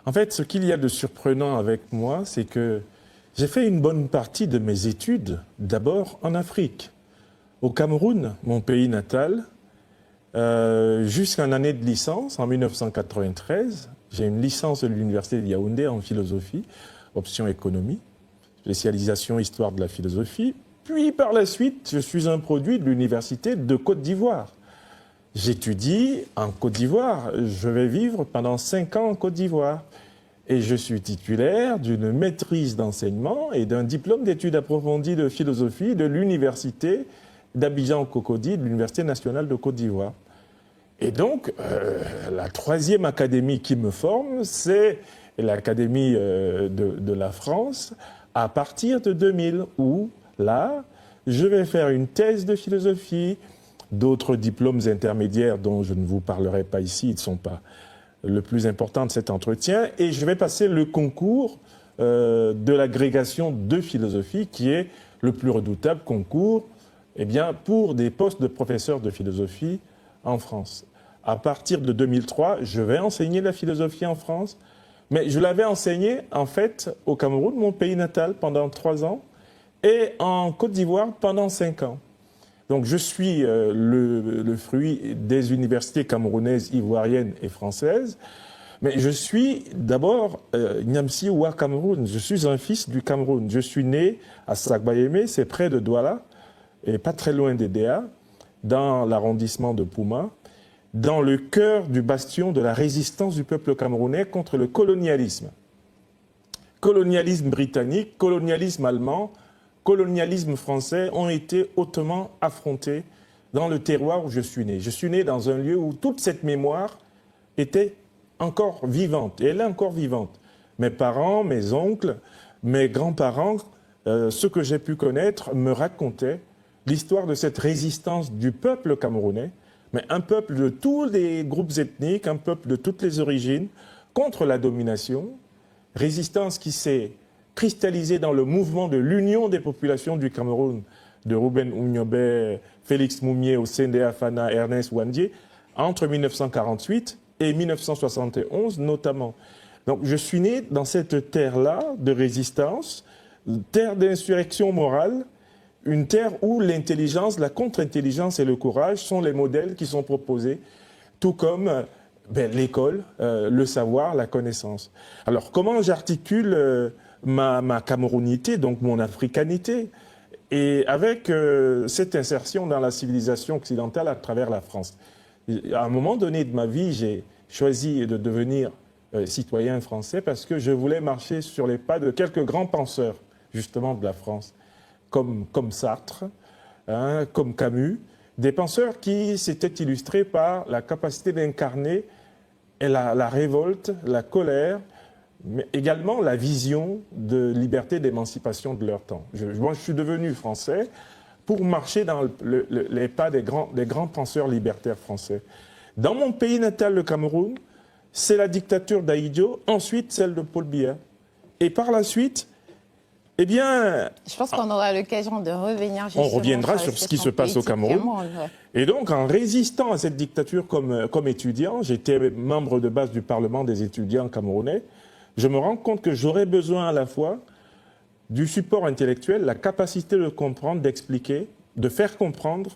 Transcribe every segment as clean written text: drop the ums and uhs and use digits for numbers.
En fait, ce qu'il y a de surprenant avec moi, c'est que j'ai fait une bonne partie de mes études d'abord en Afrique, au Cameroun, mon pays natal, jusqu'à une année de licence en 1993. J'ai une licence de l'Université de Yaoundé en philosophie, option économie, spécialisation histoire de la philosophie. Puis par la suite, je suis un produit de l'Université de Côte d'Ivoire. J'étudie en Côte d'Ivoire. Je vais vivre pendant 5 ans en Côte d'Ivoire. Et je suis titulaire d'une maîtrise d'enseignement et d'un diplôme d'études approfondies de philosophie de l'Université d'Abidjan-Cocody, de l'Université nationale de Côte d'Ivoire. Et donc, la troisième académie qui me forme, c'est l'Académie de la France, à partir de 2000, où, là, je vais faire une thèse de philosophie, d'autres diplômes intermédiaires dont je ne vous parlerai pas ici, ils ne sont pas le plus important de cet entretien, et je vais passer le concours de l'agrégation de philosophie, qui est le plus redoutable concours pour des postes de professeur de philosophie en France. À partir de 2003, je vais enseigner la philosophie en France, mais je l'avais enseignée en fait au Cameroun, mon pays natal, pendant 3 ans, et en Côte d'Ivoire pendant 5 ans. Donc je suis le fruit des universités camerounaises, ivoiriennes et françaises, mais je suis d'abord Niamsi Ouar Cameroun. Je suis un fils du Cameroun. Je suis né à Sagbayémé, c'est près de Douala, et pas très loin d'Edea, dans l'arrondissement de Pouma, dans le cœur du bastion de la résistance du peuple camerounais contre le colonialisme. Colonialisme britannique, colonialisme allemand, colonialisme français ont été hautement affrontés dans le terroir où je suis né. Je suis né dans un lieu où toute cette mémoire était encore vivante, et elle est encore vivante. Mes parents, mes oncles, mes grands-parents, ceux que j'ai pu connaître, me racontaient l'histoire de cette résistance du peuple camerounais, mais un peuple de tous les groupes ethniques, un peuple de toutes les origines, contre la domination, résistance qui s'est cristallisée dans le mouvement de l'union des populations du Cameroun, de Ruben Oumniobé, Félix Moumié, Osende Afana, Ernest Ouandié, entre 1948 et 1971 notamment. Donc je suis né dans cette terre-là de résistance, terre d'insurrection morale, une terre où l'intelligence, la contre-intelligence et le courage sont les modèles qui sont proposés, tout comme l'école, le savoir, la connaissance. Alors comment j'articule ma camerounité, donc mon africanité, et avec cette insertion dans la civilisation occidentale à travers la France. À un moment donné de ma vie, j'ai choisi de devenir citoyen français parce que je voulais marcher sur les pas de quelques grands penseurs, justement, de la France, comme Sartre, hein, comme Camus, des penseurs qui s'étaient illustrés par la capacité d'incarner la révolte, la colère, mais également la vision de liberté, d'émancipation de leur temps. Moi, je suis devenu français pour marcher dans les pas des grands penseurs libertaires français. Dans mon pays natal, le Cameroun, c'est la dictature d'Ahidjo, ensuite celle de Paul Biya. Et par la suite, eh bien... Je pense qu'on aura l'occasion de revenir justement. On reviendra sur ce qui se passe au Cameroun. Et donc, en résistant à cette dictature comme étudiant, j'étais membre de base du Parlement des étudiants camerounais, je me rends compte que j'aurais besoin à la fois du support intellectuel, la capacité de comprendre, d'expliquer, de faire comprendre,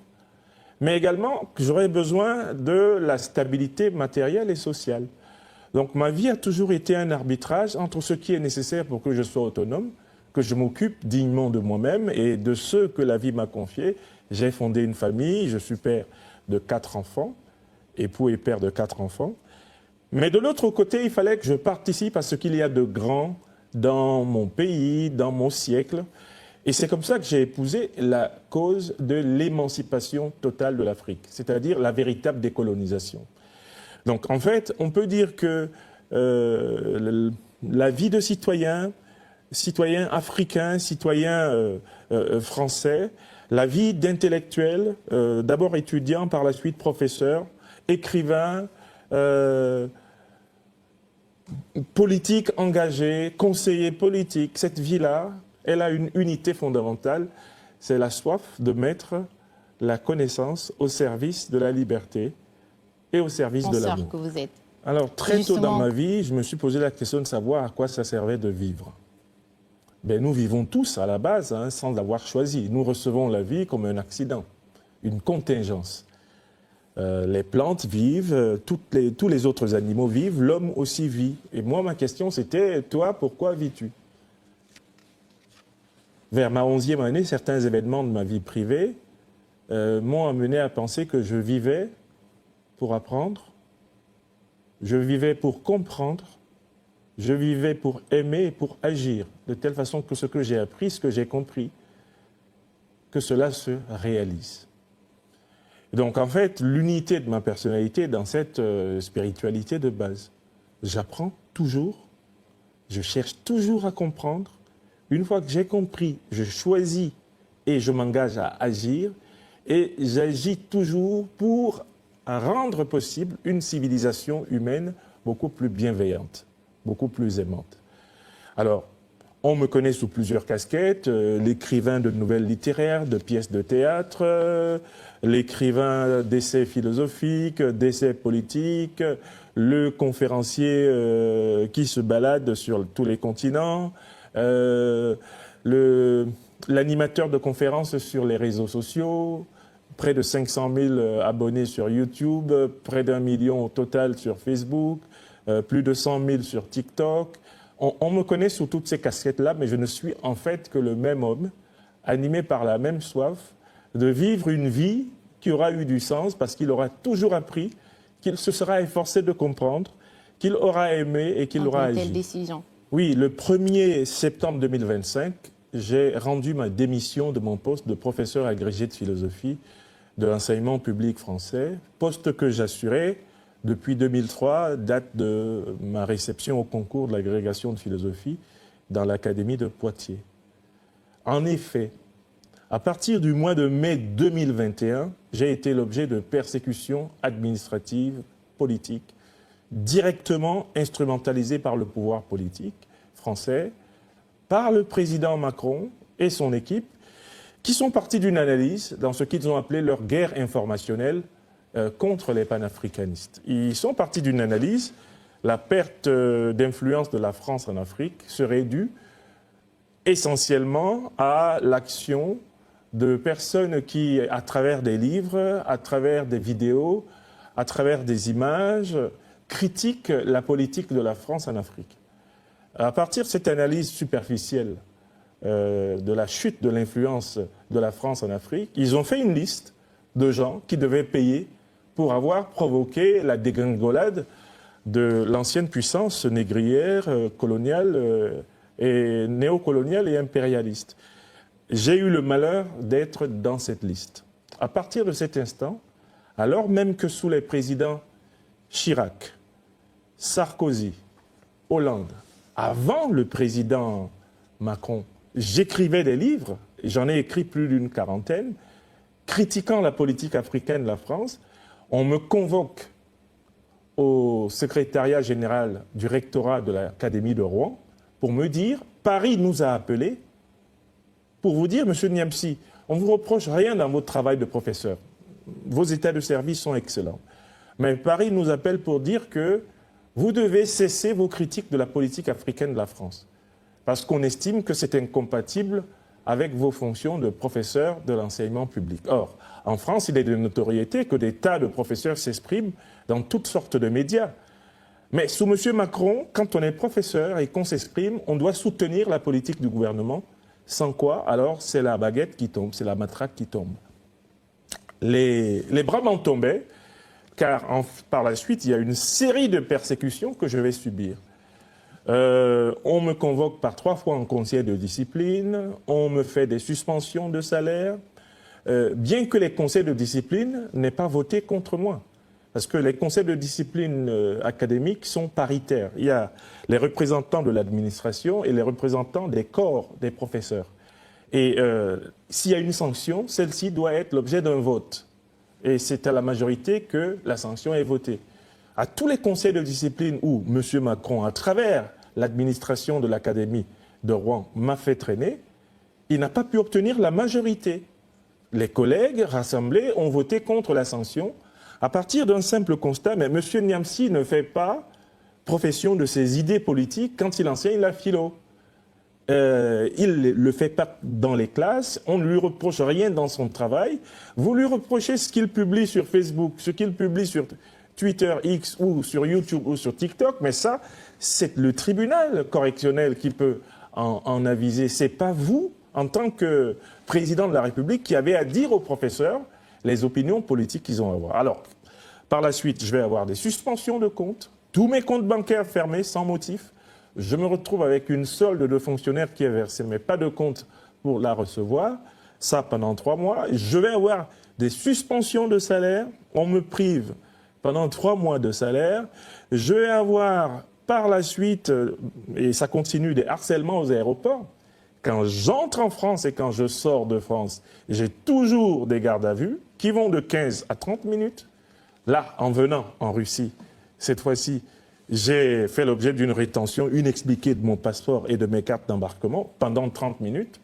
mais également que j'aurais besoin de la stabilité matérielle et sociale. Donc ma vie a toujours été un arbitrage entre ce qui est nécessaire pour que je sois autonome, que je m'occupe dignement de moi-même et de ceux que la vie m'a confiés. J'ai fondé une famille, je suis père de 4 enfants, époux et père de 4 enfants. Mais de l'autre côté, il fallait que je participe à ce qu'il y a de grand dans mon pays, dans mon siècle. Et c'est comme ça que j'ai épousé la cause de l'émancipation totale de l'Afrique, c'est-à-dire la véritable décolonisation. Donc en fait, on peut dire que la vie de citoyen africain, citoyen français, la vie d'intellectuel, d'abord étudiant, par la suite professeur, écrivain, politique engagé, conseiller politique, cette vie-là, elle a une unité fondamentale, c'est la soif de mettre la connaissance au service de la liberté et au service de l'amour. Que vous êtes. Alors, très tôt dans Justement. ma vie, je me suis posé la question de savoir à quoi ça servait de vivre. Ben, nous vivons tous à la base, hein, sans l'avoir choisi. Nous recevons la vie comme un accident, une contingence. Les plantes vivent, tous les autres animaux vivent, l'homme aussi vit. Et moi, ma question, c'était, toi, pourquoi vis-tu? Vers ma 11e année, certains événements de ma vie privée m'ont amené à penser que je vivais pour apprendre, je vivais pour comprendre, je vivais pour aimer et pour agir, de telle façon que ce que j'ai appris, ce que j'ai compris, que cela se réalise. Et donc en fait, l'unité de ma personnalité est dans cette spiritualité de base. J'apprends toujours, je cherche toujours à comprendre. Une fois que j'ai compris, je choisis et je m'engage à agir et j'agis toujours pour rendre possible une civilisation humaine beaucoup plus bienveillante, beaucoup plus aimante. Alors, on me connaît sous plusieurs casquettes, l'écrivain de nouvelles littéraires, de pièces de théâtre, l'écrivain d'essais philosophiques, d'essais politiques, le conférencier qui se balade sur tous les continents, l'animateur de conférences sur les réseaux sociaux, près de 500 000 abonnés sur YouTube, près d'1 million au total sur Facebook, plus de 100 000 sur TikTok. On me connaît sous toutes ces casquettes-là, mais je ne suis en fait que le même homme, animé par la même soif de vivre une vie qui aura eu du sens parce qu'il aura toujours appris, qu'il se sera efforcé de comprendre, qu'il aura aimé et qu'il aura agi. Quelle décision? Oui, le 1er septembre 2025, j'ai rendu ma démission de mon poste de professeur agrégé de philosophie de l'enseignement public français, poste que j'assurais depuis 2003, date de ma réception au concours de l'agrégation de philosophie dans l'Académie de Poitiers. En effet, à partir du mois de mai 2021, j'ai été l'objet de persécutions administratives, politiques, directement instrumentalisées par le pouvoir politique français, par le président Macron et son équipe, qui sont partis d'une analyse dans ce qu'ils ont appelé leur guerre informationnelle contre les panafricanistes. Ils sont partis d'une analyse, la perte d'influence de la France en Afrique serait due essentiellement à l'action de personnes qui, à travers des livres, à travers des vidéos, à travers des images, critiquent la politique de la France en Afrique. À partir de cette analyse superficielle de la chute de l'influence de la France en Afrique, ils ont fait une liste de gens qui devaient payer pour avoir provoqué la dégringolade de l'ancienne puissance négrière, coloniale et néocoloniale et impérialiste. J'ai eu le malheur d'être dans cette liste. À partir de cet instant, alors même que sous les présidents Chirac, Sarkozy, Hollande, avant le président Macron, j'écrivais des livres, j'en ai écrit plus d'une quarantaine, critiquant la politique africaine de la France. On me convoque au secrétariat général du rectorat de l'Académie de Rouen pour me dire « Paris nous a appelés pour vous dire, monsieur Niamsi, on ne vous reproche rien dans votre travail de professeur. Vos états de service sont excellents. Mais Paris nous appelle pour dire que vous devez cesser vos critiques de la politique africaine de la France. Parce qu'on estime que c'est incompatible avec vos fonctions de professeur de l'enseignement public. » Or, en France, il est de notoriété que des tas de professeurs s'expriment dans toutes sortes de médias. Mais sous M. Macron, quand on est professeur et qu'on s'exprime, on doit soutenir la politique du gouvernement, sans quoi, alors, c'est la baguette qui tombe, c'est la matraque qui tombe. Les bras m'en tombaient, car par la suite, il y a une série de persécutions que je vais subir. On me convoque par 3 fois en conseil de discipline, on me fait des suspensions de salaire, bien que les conseils de discipline n'aient pas voté contre moi. Parce que les conseils de discipline académiques sont paritaires. Il y a les représentants de l'administration et les représentants des corps des professeurs. Et s'il y a une sanction, celle-ci doit être l'objet d'un vote. Et c'est à la majorité que la sanction est votée. À tous les conseils de discipline où M. Macron, à travers l'administration de l'Académie de Rouen, m'a fait traîner, il n'a pas pu obtenir la majorité. Les collègues rassemblés ont voté contre la sanction à partir d'un simple constat, mais M. Niamsi ne fait pas profession de ses idées politiques quand il enseigne la philo. Il ne le fait pas dans les classes, on ne lui reproche rien dans son travail. Vous lui reprochez ce qu'il publie sur Facebook, ce qu'il publie sur Twitter, X ou sur YouTube ou sur TikTok, mais ça, c'est le tribunal correctionnel qui peut en aviser. Ce n'est pas vous, en tant que président de la République, qui avez à dire aux professeurs les opinions politiques qu'ils ont à avoir. Alors, par la suite, je vais avoir des suspensions de comptes, tous mes comptes bancaires fermés sans motif. Je me retrouve avec une solde de fonctionnaires qui est versée, mais pas de compte pour la recevoir. Ça pendant 3 mois. Je vais avoir des suspensions de salaire. On me prive pendant 3 mois de salaire. Je vais avoir par la suite, et ça continue, des harcèlements aux aéroports. Quand j'entre en France et quand je sors de France, j'ai toujours des gardes à vue qui vont de 15 à 30 minutes. Là, en venant en Russie, cette fois-ci, j'ai fait l'objet d'une rétention inexpliquée de mon passeport et de mes cartes d'embarquement pendant 30 minutes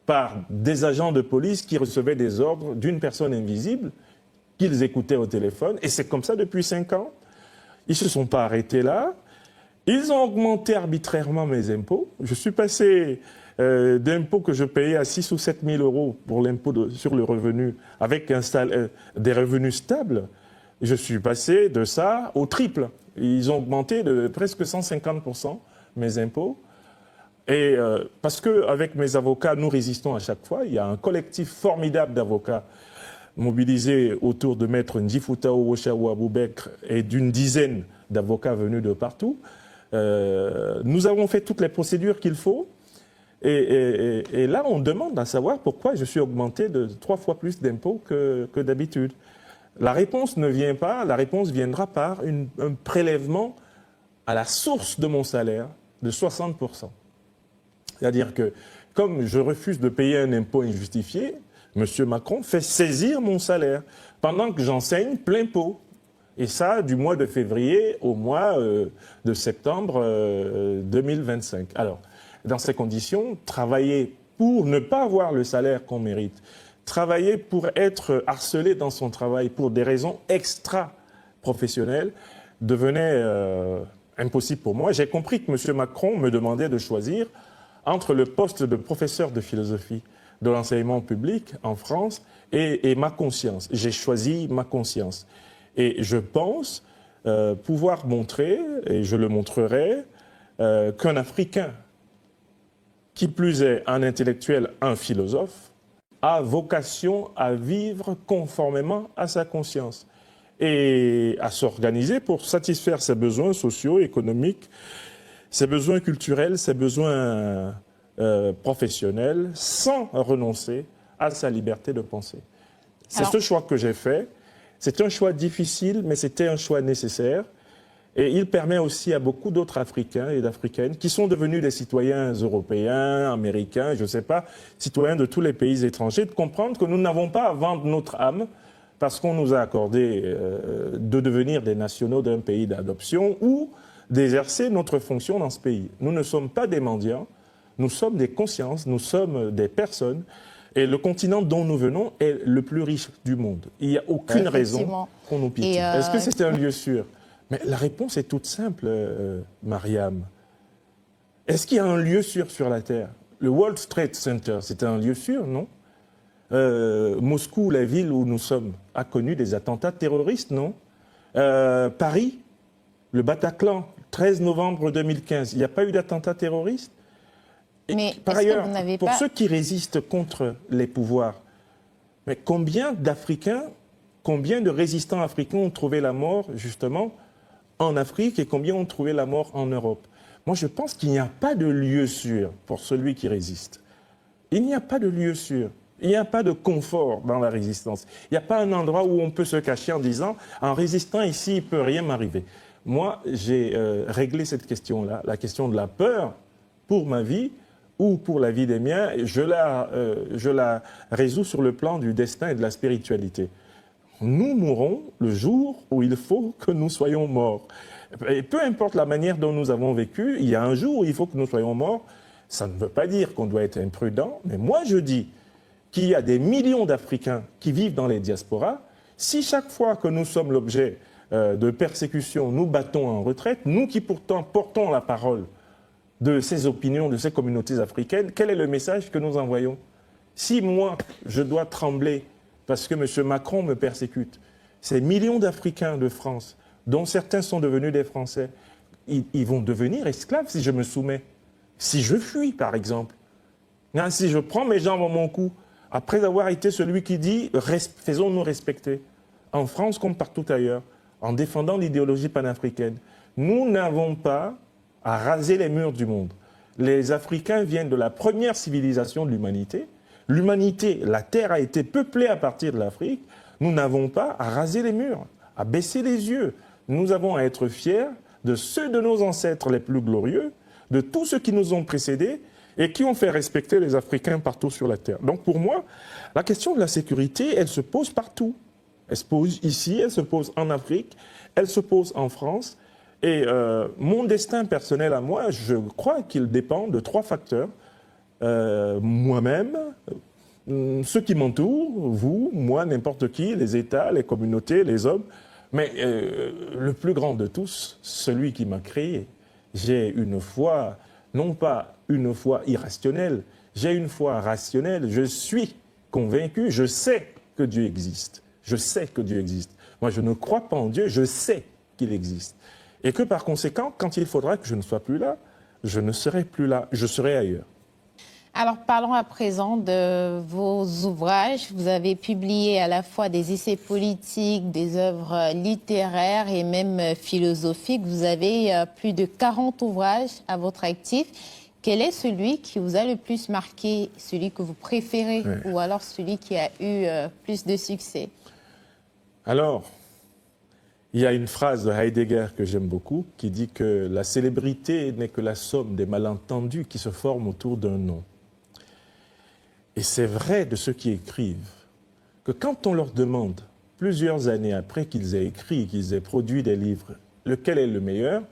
par des agents de police qui recevaient des ordres d'une personne invisible qu'ils écoutaient au téléphone. Et c'est comme ça depuis 5 ans. Ils ne se sont pas arrêtés là. Ils ont augmenté arbitrairement mes impôts. Je suis passé d'impôts que je payais à 6 ou 7 000 euros pour l'impôt sur le revenu avec des revenus stables. Je suis passé de ça au triple. Ils ont augmenté de presque 150% mes impôts. Et parce qu'avec mes avocats, nous résistons à chaque fois. Il y a un collectif formidable d'avocats mobilisés autour de Maître Ndjifouta Owochaou Aboubekr et d'une dizaine d'avocats venus de partout. Nous avons fait toutes les procédures qu'il faut. Et là, on demande à savoir pourquoi je suis augmenté de 3 fois plus d'impôts que d'habitude. La réponse ne vient pas, la réponse viendra par un prélèvement à la source de mon salaire de 60%. C'est-à-dire que, comme je refuse de payer un impôt injustifié, M. Macron fait saisir mon salaire pendant que j'enseigne plein pot. Et ça, du mois de février au mois de septembre 2025. Alors, dans ces conditions, travailler pour ne pas avoir le salaire qu'on mérite, travailler pour être harcelé dans son travail pour des raisons extra-professionnelles devenait impossible pour moi. J'ai compris que M. Macron me demandait de choisir entre le poste de professeur de philosophie de l'enseignement public en France et ma conscience. J'ai choisi ma conscience. Et je pense pouvoir montrer, et je le montrerai, qu'un Africain, qui plus est un intellectuel, un philosophe, a vocation à vivre conformément à sa conscience et à s'organiser pour satisfaire ses besoins sociaux, économiques, ses besoins culturels, ses besoins professionnels, sans renoncer à sa liberté de penser. C'est ce choix que j'ai fait. C'est un choix difficile, mais c'était un choix nécessaire. Et il permet aussi à beaucoup d'autres Africains et d'Africaines qui sont devenus des citoyens européens, américains, je ne sais pas, citoyens de tous les pays étrangers, de comprendre que nous n'avons pas à vendre notre âme parce qu'on nous a accordé de devenir des nationaux d'un pays d'adoption ou d'exercer notre fonction dans ce pays. Nous ne sommes pas des mendiants, nous sommes des consciences, nous sommes des personnes. Et le continent dont nous venons est le plus riche du monde. Il n'y a aucune raison qu'on nous pitié. Est-ce que c'était un lieu sûr ? Mais la réponse est toute simple, Mariam. Est-ce qu'il y a un lieu sûr sur la Terre ? Le World Trade Center, c'était un lieu sûr, non ? Moscou, la ville où nous sommes, a connu des attentats terroristes, non ? Paris, le Bataclan, 13 novembre 2015, il n'y a pas eu d'attentat terroriste ? Mais par ailleurs, pour ceux qui résistent contre les pouvoirs, mais combien d'Africains, combien de résistants africains ont trouvé la mort, justement, en Afrique et combien ont trouvé la mort en Europe ? Moi, je pense qu'il n'y a pas de lieu sûr pour celui qui résiste. Il n'y a pas de lieu sûr. Il n'y a pas de confort dans la résistance. Il n'y a pas un endroit où on peut se cacher en disant « en résistant ici, il ne peut rien m'arriver ». Moi, j'ai réglé cette question-là, la question de la peur pour ma vie, ou pour la vie des miens, je la résous sur le plan du destin et de la spiritualité. Nous mourrons le jour où il faut que nous soyons morts. Et peu importe la manière dont nous avons vécu, il y a un jour où il faut que nous soyons morts. Ça ne veut pas dire qu'on doit être imprudent, mais moi je dis qu'il y a des millions d'Africains qui vivent dans les diasporas Si chaque fois que nous sommes l'objet de persécution, nous battons en retraite, nous qui pourtant portons la parole de ces opinions, de ces communautés africaines, quel est le message que nous envoyons? Si moi, je dois trembler parce que M. Macron me persécute, ces millions d'Africains de France, dont certains sont devenus des Français, ils vont devenir esclaves si je me soumets. Si je fuis, par exemple. Si je prends mes jambes en mon cou, après avoir été celui qui dit « faisons-nous respecter », en France comme partout ailleurs, en défendant l'idéologie panafricaine, nous n'avons pas à raser les murs du monde. Les Africains viennent de la première civilisation de l'humanité. L'humanité, la Terre a été peuplée à partir de l'Afrique. Nous n'avons pas à raser les murs, à baisser les yeux. Nous avons à être fiers de ceux de nos ancêtres les plus glorieux, de tous ceux qui nous ont précédés et qui ont fait respecter les Africains partout sur la Terre. Donc pour moi, la question de la sécurité, elle se pose partout. Elle se pose ici, elle se pose en Afrique, elle se pose en France. Et mon destin personnel à moi, je crois qu'il dépend de 3 facteurs. Moi-même, ceux qui m'entourent, vous, moi, n'importe qui, les États, les communautés, les hommes, mais le plus grand de tous, celui qui m'a créé. J'ai une foi, non pas une foi irrationnelle, j'ai une foi rationnelle. Je suis convaincu, je sais que Dieu existe. Je sais que Dieu existe. Moi, je ne crois pas en Dieu, je sais qu'il existe. Et que par conséquent, quand il faudra que je ne sois plus là, je ne serai plus là, je serai ailleurs. Alors, parlons à présent de vos ouvrages. Vous avez publié à la fois des essais politiques, des œuvres littéraires et même philosophiques. Vous avez plus de 40 ouvrages à votre actif. Quel est celui qui vous a le plus marqué, celui que vous préférez, ou alors celui qui a eu plus de succès? Alors, il y a une phrase de Heidegger que j'aime beaucoup qui dit que la célébrité n'est que la somme des malentendus qui se forment autour d'un nom. Et c'est vrai de ceux qui écrivent que quand on leur demande, plusieurs années après qu'ils aient écrit, qu'ils aient produit des livres, lequel est le meilleur,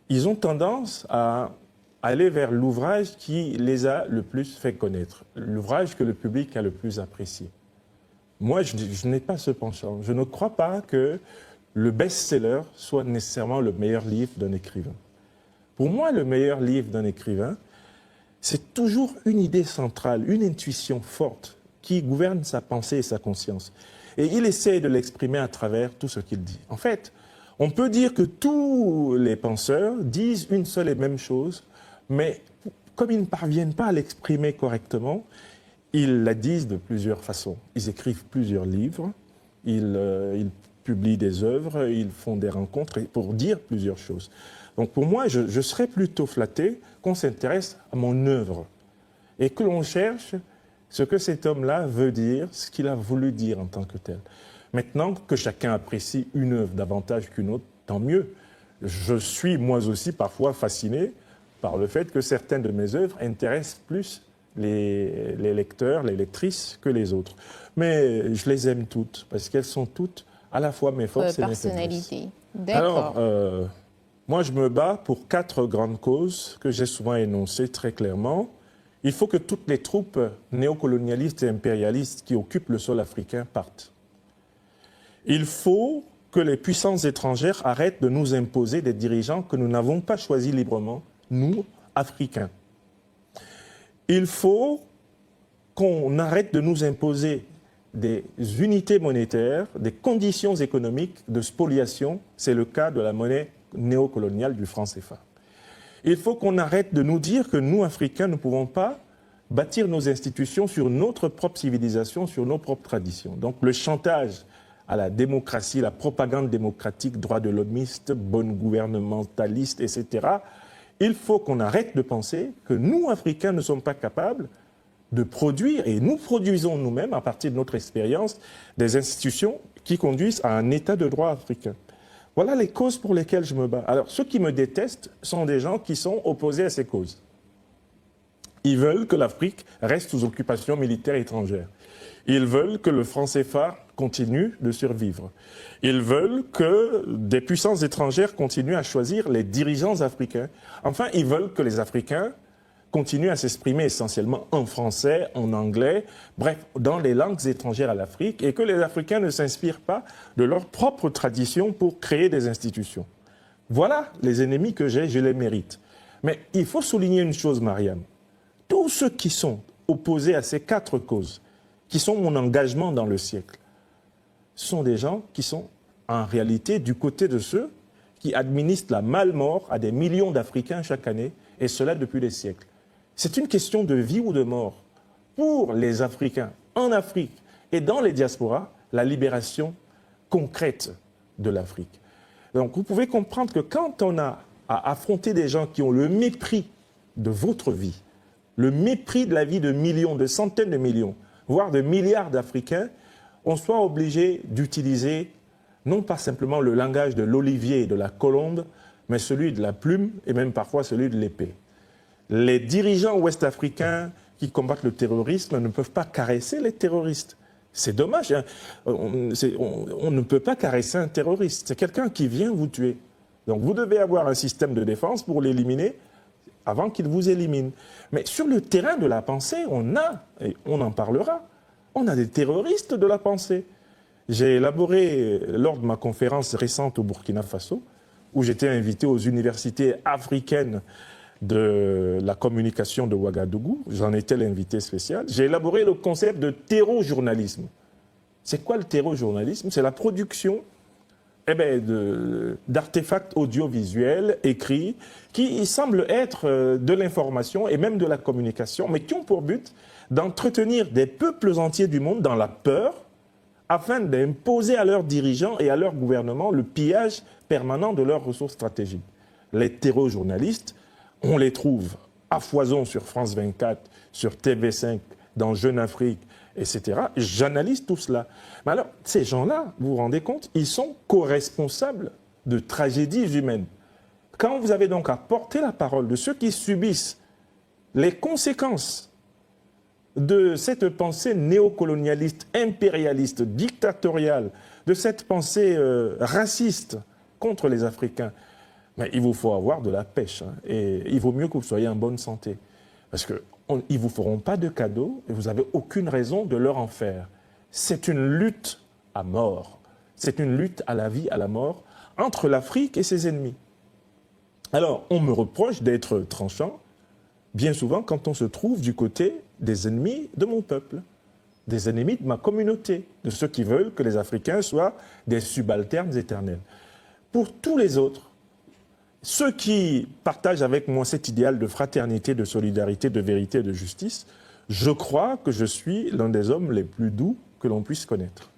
ils ont tendance à aller vers l'ouvrage qui les a le plus fait connaître, l'ouvrage que le public a le plus apprécié. Moi, je n'ai pas ce penchant. Je ne crois pas que le best-seller soit nécessairement le meilleur livre d'un écrivain. Pour moi, le meilleur livre d'un écrivain, c'est toujours une idée centrale, une intuition forte qui gouverne sa pensée et sa conscience. Et il essaie de l'exprimer à travers tout ce qu'il dit. En fait, on peut dire que tous les penseurs disent une seule et même chose, mais comme ils ne parviennent pas à l'exprimer correctement, ils la disent de plusieurs façons. Ils écrivent plusieurs livres, ils publient des œuvres, ils font des rencontres pour dire plusieurs choses. Donc pour moi, je serais plutôt flatté qu'on s'intéresse à mon œuvre et que l'on cherche ce que cet homme-là veut dire, ce qu'il a voulu dire en tant que tel. Maintenant, que chacun apprécie une œuvre davantage qu'une autre, tant mieux. Je suis moi aussi parfois fasciné par le fait que certaines de mes œuvres intéressent plus les lecteurs, les lectrices que les autres. Mais je les aime toutes parce qu'elles sont toutes à la fois mes forces et mes faiblesses. D'accord. Alors, moi, je me bats pour 4 grandes causes que j'ai souvent énoncées très clairement. Il faut que toutes les troupes néocolonialistes et impérialistes qui occupent le sol africain partent. Il faut que les puissances étrangères arrêtent de nous imposer des dirigeants que nous n'avons pas choisis librement, nous, Africains. Il faut qu'on arrête de nous imposer des unités monétaires, des conditions économiques de spoliation. C'est le cas de la monnaie néocoloniale du franc CFA. Il faut qu'on arrête de nous dire que nous, Africains, ne pouvons pas bâtir nos institutions sur notre propre civilisation, sur nos propres traditions. Donc le chantage à la démocratie, la propagande démocratique, droits de l'hommiste, bonne gouvernementaliste, etc., il faut qu'on arrête de penser que nous, Africains, ne sommes pas capables de produire, et nous produisons nous-mêmes, à partir de notre expérience, des institutions qui conduisent à un état de droit africain. Voilà les causes pour lesquelles je me bats. Alors, ceux qui me détestent sont des gens qui sont opposés à ces causes. Ils veulent que l'Afrique reste sous occupation militaire étrangère. Ils veulent que le franc CFA continue de survivre. Ils veulent que des puissances étrangères continuent à choisir les dirigeants africains. Enfin, ils veulent que les Africains continuent à s'exprimer essentiellement en français, en anglais, bref, dans les langues étrangères à l'Afrique, et que les Africains ne s'inspirent pas de leur propre tradition pour créer des institutions. Voilà les ennemis que j'ai, je les mérite. Mais il faut souligner une chose, Mariam. Tous ceux qui sont opposés à ces 4 causes, qui sont mon engagement dans le siècle, ce sont des gens qui sont en réalité du côté de ceux qui administrent la malmort à des millions d'Africains chaque année, et cela depuis des siècles. C'est une question de vie ou de mort. Pour les Africains, en Afrique et dans les diasporas, la libération concrète de l'Afrique. Donc vous pouvez comprendre que quand on a à affronter des gens qui ont le mépris de votre vie, le mépris de la vie de millions, de centaines de millions, voire de milliards d'Africains, on soit obligé d'utiliser non pas simplement le langage de l'olivier et de la colombe, mais celui de la plume et même parfois celui de l'épée. Les dirigeants ouest-africains qui combattent le terrorisme ne peuvent pas caresser les terroristes. C'est dommage, hein. On ne peut pas caresser un terroriste. C'est quelqu'un qui vient vous tuer. Donc vous devez avoir un système de défense pour l'éliminer avant qu'il vous élimine. Mais sur le terrain de la pensée, et on en parlera, on a des terroristes de la pensée. J'ai élaboré, lors de ma conférence récente au Burkina Faso, où j'étais invité aux universités africaines de la communication de Ouagadougou, j'en étais l'invité spécial, j'ai élaboré le concept de terrojournalisme. C'est quoi le terrojournalisme? C'est la production d'artefacts audiovisuels, écrits, qui semblent être de l'information et même de la communication, mais qui ont pour but d'entretenir des peuples entiers du monde dans la peur, afin d'imposer à leurs dirigeants et à leur gouvernement le pillage permanent de leurs ressources stratégiques. Les terrojournalistes, on les trouve à foison sur France 24, sur TV5, dans Jeune Afrique, etc. J'analyse tout cela. Mais alors, ces gens-là, vous vous rendez compte, ils sont co-responsables de tragédies humaines. Quand vous avez donc à porter la parole de ceux qui subissent les conséquences de cette pensée néocolonialiste, impérialiste, dictatoriale, de cette pensée raciste contre les Africains, mais il vous faut avoir de la pêche, hein, et il vaut mieux que vous soyez en bonne santé. Parce qu'ils ne vous feront pas de cadeaux et vous n'avez aucune raison de leur en faire. C'est une lutte à mort. C'est une lutte à la vie, à la mort, entre l'Afrique et ses ennemis. Alors, on me reproche d'être tranchant, bien souvent quand on se trouve du côté des ennemis de mon peuple, des ennemis de ma communauté, de ceux qui veulent que les Africains soient des subalternes éternels. Pour tous les autres, ceux qui partagent avec moi cet idéal de fraternité, de solidarité, de vérité et de justice, je crois que je suis l'un des hommes les plus doux que l'on puisse connaître.